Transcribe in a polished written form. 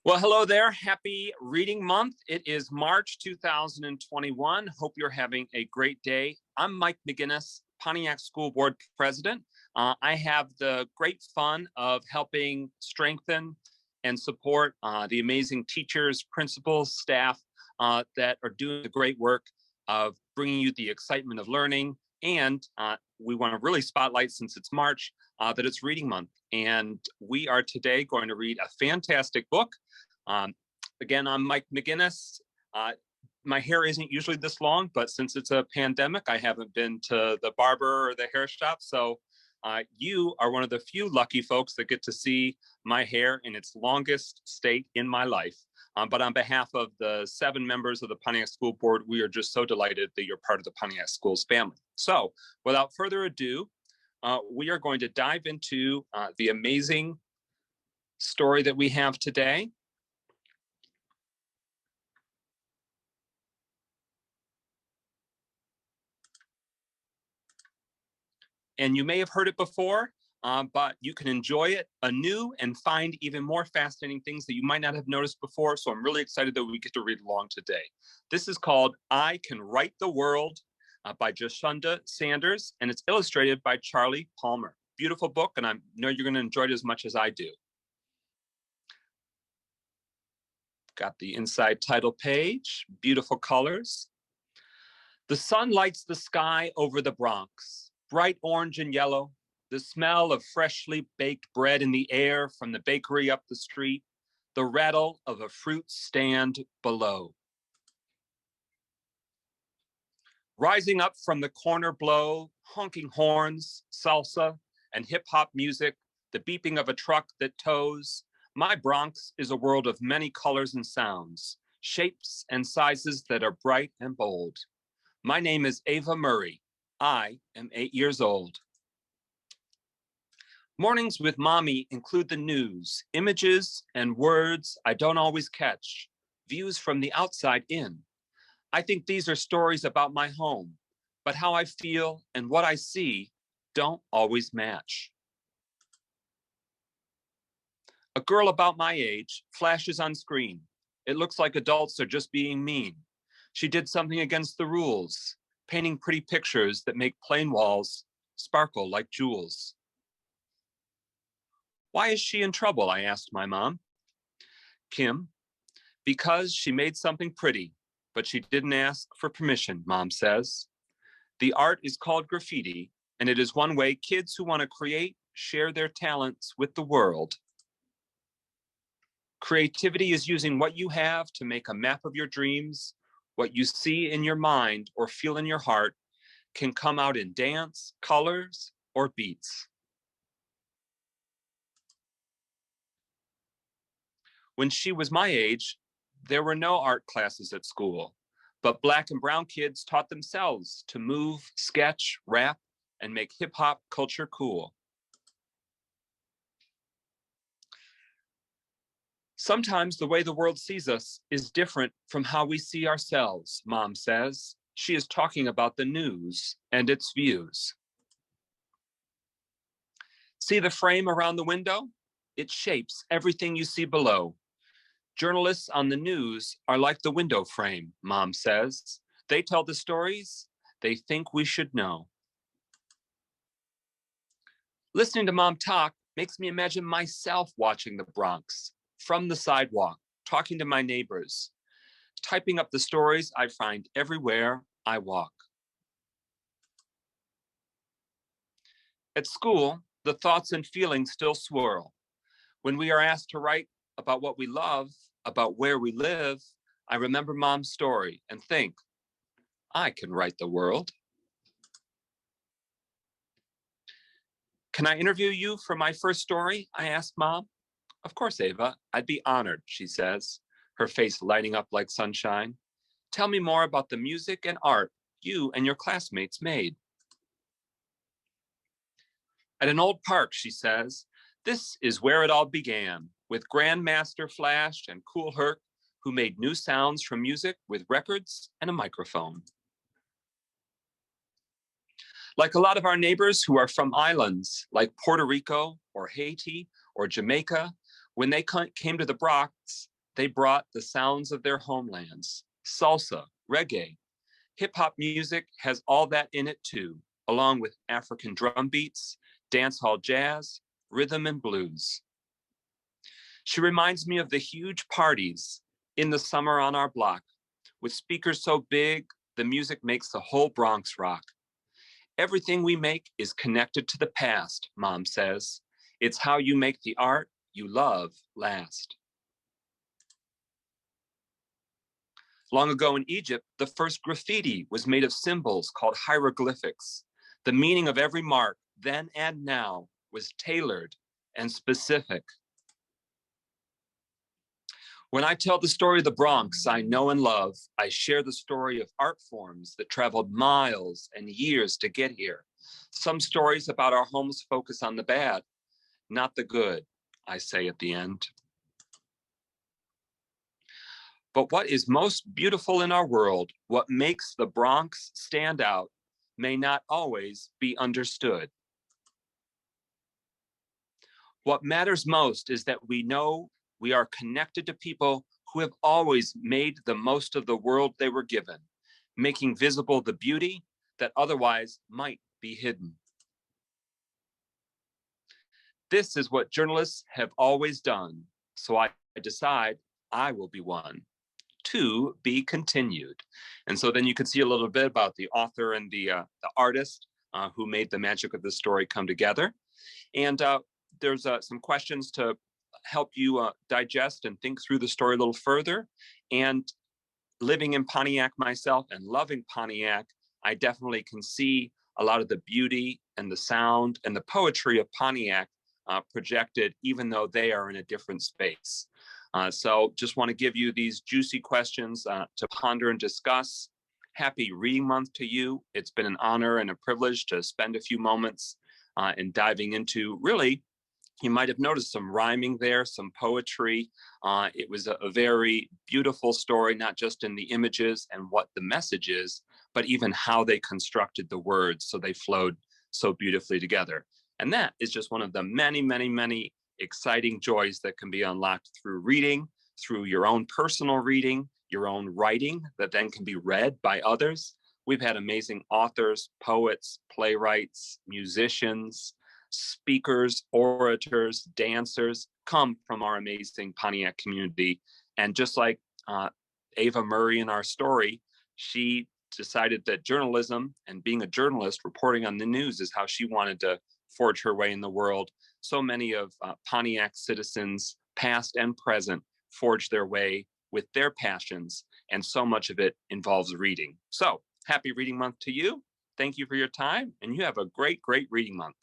Well, hello there. Happy Reading Month. It is March 2021. Hope you're having a great day. I'm Mike McGuinness, Pontiac School Board President. I have the great fun of helping strengthen and support the amazing teachers, principals, staff that are doing the great work of bringing you the excitement of learning. And we want to really spotlight, since it's March, that it's Reading Month. And we are today going to read a fantastic book. Again, I'm Mike McGuinness. My hair isn't usually this long, but since it's a pandemic, I haven't been to the barber or the hair shop. So you are one of the few lucky folks that get to see my hair in its longest state in my life. But on behalf of the 7 members of the Pontiac School Board, we are just so delighted that you're part of the Pontiac Schools family. So without further ado, we are going to dive into the amazing story that we have today. And you may have heard it before, but you can enjoy it anew and find even more fascinating things that you might not have noticed before. So I'm really excited that we get to read along today. This is called I Can Write the World by Jashunda Sanders, and it's illustrated by Charlie Palmer. Beautiful book, and I know you're going to enjoy it as much as I do. Got the inside title page, beautiful colors. The sun lights the sky over the Bronx. Bright orange and yellow, the smell of freshly baked bread in the air from the bakery up the street, the rattle of a fruit stand below. Rising up from the corner blow, honking horns, salsa, and hip-hop music, the beeping of a truck that tows. My Bronx is a world of many colors and sounds, shapes and sizes that are bright and bold. My name is Ava Murray. I am 8 years old. Mornings with mommy include the news, images and words I don't always catch, views from the outside in. I think these are stories about my home, but how I feel and what I see don't always match. A girl about my age flashes on screen. It looks like adults are just being mean. She did something against the rules, painting pretty pictures that make plain walls sparkle like jewels. Why is she in trouble? I asked my mom. Kim, because she made something pretty, but she didn't ask for permission, Mom says. The art is called graffiti, and it is one way kids who want to create share their talents with the world. Creativity is using what you have to make a map of your dreams. What you see in your mind or feel in your heart can come out in dance, colors, or beats. When she was my age, there were no art classes at school, but Black and brown kids taught themselves to move, sketch, rap, and make hip-hop culture cool. Sometimes the way the world sees us is different from how we see ourselves, Mom says. She is talking about the news and its views. See the frame around the window? It shapes everything you see below. Journalists on the news are like the window frame, Mom says. They tell the stories they think we should know. Listening to Mom talk makes me imagine myself watching the Bronx from the sidewalk, talking to my neighbors, typing up the stories I find everywhere I walk. At school, the thoughts and feelings still swirl. When we are asked to write about what we love, about where we live, I remember Mom's story and think, I can write the world. Can I interview you for my first story? I asked Mom. Of course, Ava, I'd be honored, she says, her face lighting up like sunshine. Tell me more about the music and art you and your classmates made. At an old park, she says, this is where it all began, with Grandmaster Flash and Cool Herc, who made new sounds from music with records and a microphone. Like a lot of our neighbors who are from islands like Puerto Rico or Haiti or Jamaica, when they came to the Bronx, They brought the sounds of their homelands, salsa, reggae. Hip hop music has all that in it too, along with African drum beats, dancehall jazz, rhythm and blues. She reminds me of the huge parties in the summer on our block, with speakers so big, the music makes the whole Bronx rock. Everything we make is connected to the past, Mom says. It's how you make the art you love last. Long ago in Egypt, the first graffiti was made of symbols called hieroglyphics. The meaning of every mark, then and now, was tailored and specific. When I tell the story of the Bronx I know and love, I share the story of art forms that traveled miles and years to get here. Some stories about our homes focus on the bad, not the good, I say at the end. But what is most beautiful in our world, what makes the Bronx stand out, may not always be understood. What matters most is that we know we are connected to people who have always made the most of the world they were given, making visible the beauty that otherwise might be hidden. This is what journalists have always done, so I decide I will be one. To be continued. And so then you can see a little bit about the author and the artist who made the magic of the story come together. And there's some questions to help you digest and think through the story a little further. And living in Pontiac myself and loving Pontiac, I definitely can see a lot of the beauty and the sound and the poetry of Pontiac projected, even though they are in a different space. So just want to give you these juicy questions to ponder and discuss. Happy Reading Month to you. It's been an honor and a privilege to spend a few moments in diving into, really, you might have noticed some rhyming there, some poetry. It was a very beautiful story, not just in the images and what the message is, but even how they constructed the words so they flowed so beautifully together. And that is just one of the many, many, many exciting joys that can be unlocked through reading, through your own personal reading, your own writing that then can be read by others. We've had amazing authors, poets, playwrights, musicians, speakers, orators, dancers come from our amazing Pontiac community. And just like Ava Murray in our story, she decided that journalism and being a journalist, reporting on the news, is how she wanted to forge her way in the world. So many of Pontiac citizens, past and present, forged their way with their passions, and so much of it involves reading. So happy Reading Month to you. Thank you for your time, and you have a great, great reading month.